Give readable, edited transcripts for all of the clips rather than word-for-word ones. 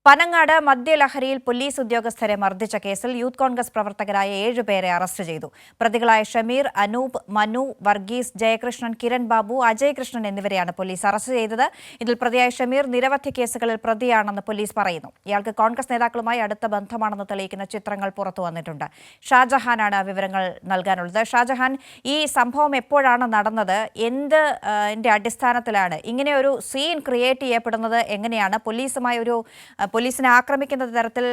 പനങ്ങാട് മദ്യലഹരിയിൽ പോലീസ് ഉദ്യോഗസ്ഥരെ മർദ്ദിച്ച കേസിൽ യൂത്ത് കോൺഗ്രസ് പ്രവർത്തകരായ 7 പേരെ അറസ്റ്റ് ചെയ്തു. പ്രതികളായ ഷമീർ, അനൂപ്, മനു, വർഗീസ്, ജയകൃഷ്ണൻ, കിരൺ ബാബു, അജയ് കൃഷ്ണൻ എന്നിവരെയാണ് പോലീസ് അറസ്റ്റ് ചെയ്തത്. ഇതിൽ പ്രതിയായ ഷമീർ നിരവധി കേസുകളിൽ പ്രതിയാണെന്ന് പോലീസ് പറയുന്നു. ഇയാൾക്ക് കോൺഗ്രസ് നേതാക്കളുമായി അടുത്ത ബന്ധമാണെന്ന് തെളിയിക്കുന്ന ചിത്രങ്ങൾ പുറത്തുവന്നിട്ടുണ്ട്. ഷാജഹാനാണ് വിവരങ്ങൾ നൽകാനുള്ളത്. ഷാജഹാൻ, ഈ സംഭവം എപ്പോഴാണ് നടന്നത്? എന്തിന്റെ അടിസ്ഥാനത്തിലാണ് ഇങ്ങനെ ഒരു സീൻ ക്രിയേറ്റ് ചെയ്യപ്പെടുന്നത്? എങ്ങനെയാണ് പോലീസിനെ ആക്രമിക്കുന്ന തരത്തിൽ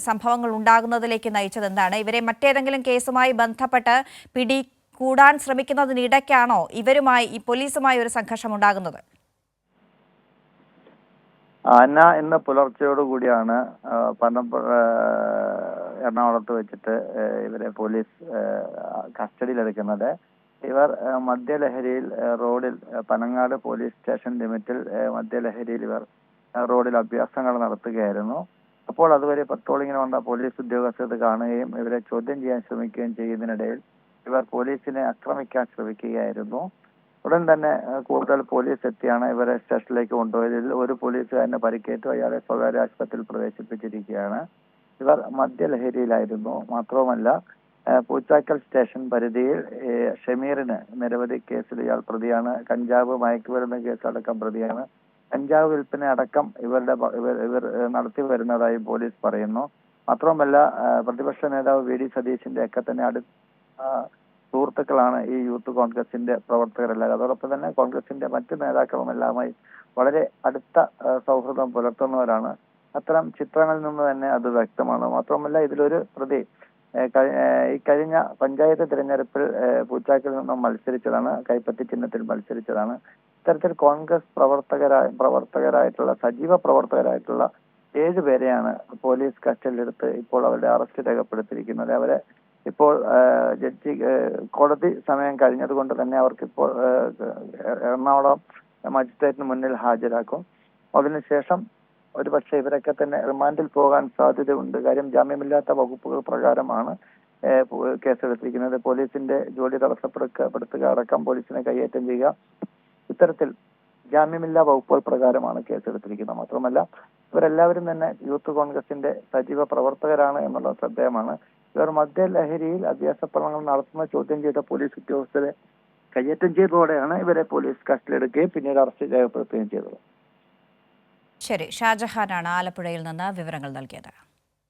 സംഭവങ്ങൾ ഉണ്ടാകുന്നതിലേക്ക് നയിച്ചത്? എന്താണ് ഇവരെ മറ്റേതെങ്കിലും കേസുമായി ബന്ധപ്പെട്ട് പിടികൂടാൻ ശ്രമിക്കുന്നതിനിടയ്ക്കാണോ ഈ പോലീസുമായി ഒരു സംഘർഷം ഉണ്ടാകുന്നത്? ഇന്ന് പുലർച്ചയോടുകൂടിയാണ് എറണാകുളത്ത് വെച്ചിട്ട് ഇവരെ പോലീസ് കസ്റ്റഡിയിലെടുക്കുന്നത്. ഇവർ മദ്യലഹരിയിൽ റോഡിൽ പനങ്ങാട് പോലീസ് സ്റ്റേഷൻ ലിമിറ്റിൽ മദ്യലഹരിയിൽ ഇവർ റോഡിൽ അഭ്യാസങ്ങൾ നടത്തുകയായിരുന്നു. അപ്പോൾ അതുവരെ പട്രോളിങ്ങിന് വന്ന പോലീസ് ഉദ്യോഗസ്ഥർ കാണുകയും ഇവരെ ചോദ്യം ചെയ്യാൻ ശ്രമിക്കുകയും ചെയ്യുന്നതിനിടയിൽ ഇവർ പോലീസിനെ ആക്രമിക്കാൻ ശ്രമിക്കുകയായിരുന്നു. ഉടൻ തന്നെ കൂടുതൽ പോലീസ് എത്തിയാണ് ഇവരെ സ്റ്റേഷനിലേക്ക് കൊണ്ടുപോയതിൽ ഒരു പോലീസുകാരന് പരിക്കേറ്റു. അയാളെ സ്വകാര്യ ആശുപത്രിയിൽ പ്രവേശിപ്പിച്ചിരിക്കുകയാണ്. ഇവർ മദ്യലഹരിയിലായിരുന്നു. മാത്രവുമല്ല, പൂച്ചാക്കൽ സ്റ്റേഷൻ പരിധിയിൽ ഷമീറിന് നിരവധി കേസിൽ ഇയാൾ പ്രതിയാണ്. കഞ്ചാവ്, മയക്കുമരുന്ന് കേസടക്കം പ്രതിയാണ്. കഞ്ചാവ് വിൽപ്പന അടക്കം ഇവർ നടത്തി വരുന്നതായി പോലീസ് പറയുന്നു. മാത്രമല്ല, പ്രതിപക്ഷ നേതാവ് വി ഡി സതീശന്റെ ഒക്കെ തന്നെ സുഹൃത്തുക്കളാണ് ഈ യൂത്ത് കോൺഗ്രസിന്റെ പ്രവർത്തകരെല്ലാം. അതോടൊപ്പം തന്നെ കോൺഗ്രസിന്റെ മറ്റു നേതാക്കളുമെല്ലാമായി വളരെ അടുത്ത സൗഹൃദം പുലർത്തുന്നവരാണ്. അത്തരം ചിത്രങ്ങളിൽ നിന്ന് തന്നെ അത് വ്യക്തമാണ്. മാത്രമല്ല, ഇതിലൊരു പ്രതി ഈ കഴിഞ്ഞ പഞ്ചായത്ത് തിരഞ്ഞെടുപ്പിൽ പൂച്ചാക്കിൽ നിന്നും മത്സരിച്ചതാണ്, കൈപ്പത്തി ചിഹ്നത്തിൽ മത്സരിച്ചതാണ്. ഇത്തരത്തിൽ കോൺഗ്രസ് പ്രവർത്തകരായിട്ടുള്ള സജീവ പ്രവർത്തകരായിട്ടുള്ള 7 പേരെയാണ് പോലീസ് കസ്റ്റഡിയിലെടുത്ത് ഇപ്പോൾ അവരുടെ അറസ്റ്റ് രേഖപ്പെടുത്തിയിരിക്കുന്നത്. അവരെ ഇപ്പോൾ കോടതി സമയം കഴിഞ്ഞതുകൊണ്ട് തന്നെ അവർക്കിപ്പോൾ എറണാകുളം മജിസ്ട്രേറ്റിന് മുന്നിൽ ഹാജരാക്കും. അതിനുശേഷം ഒരുപക്ഷെ ഇവരൊക്കെ തന്നെ റിമാൻഡിൽ പോകാൻ സാധ്യതയുണ്ട്. കാര്യം, ജാമ്യമില്ലാത്ത വകുപ്പുകൾ പ്രകാരമാണ് കേസെടുത്തിരിക്കുന്നത്. പോലീസിന്റെ ജോലി തടസ്സപ്പെടുത്തുക അടക്കം, പോലീസിനെ കയ്യേറ്റം ചെയ്യുക, ഇത്തരത്തിൽ ജാമ്യമില്ലാ വകുപ്പുകൾ പ്രകാരമാണ് കേസെടുത്തിരിക്കുന്നത്. മാത്രമല്ല, ഇവരെല്ലാവരും തന്നെ യൂത്ത് കോൺഗ്രസിന്റെ സജീവ പ്രവർത്തകരാണ് എന്നുള്ളത് ശ്രദ്ധേയമാണ്. ഇവർ മദ്യലഹരിയിൽ അഭ്യാസപ്രകടനങ്ങൾ നടത്തുന്ന ചോദ്യം ചെയ്ത പോലീസ് ഉദ്യോഗസ്ഥരെ കയ്യേറ്റം ചെയ്തതോടെയാണ് ഇവരെ പോലീസ് കസ്റ്റഡിയിലെടുക്കുകയും പിന്നീട് അറസ്റ്റ് രേഖപ്പെടുത്തുകയും ചെയ്തത്. ശരി, ഷാജഹാനാണ് ആലപ്പുഴയിൽ നിന്ന് വിവരങ്ങൾ നൽകിയത്.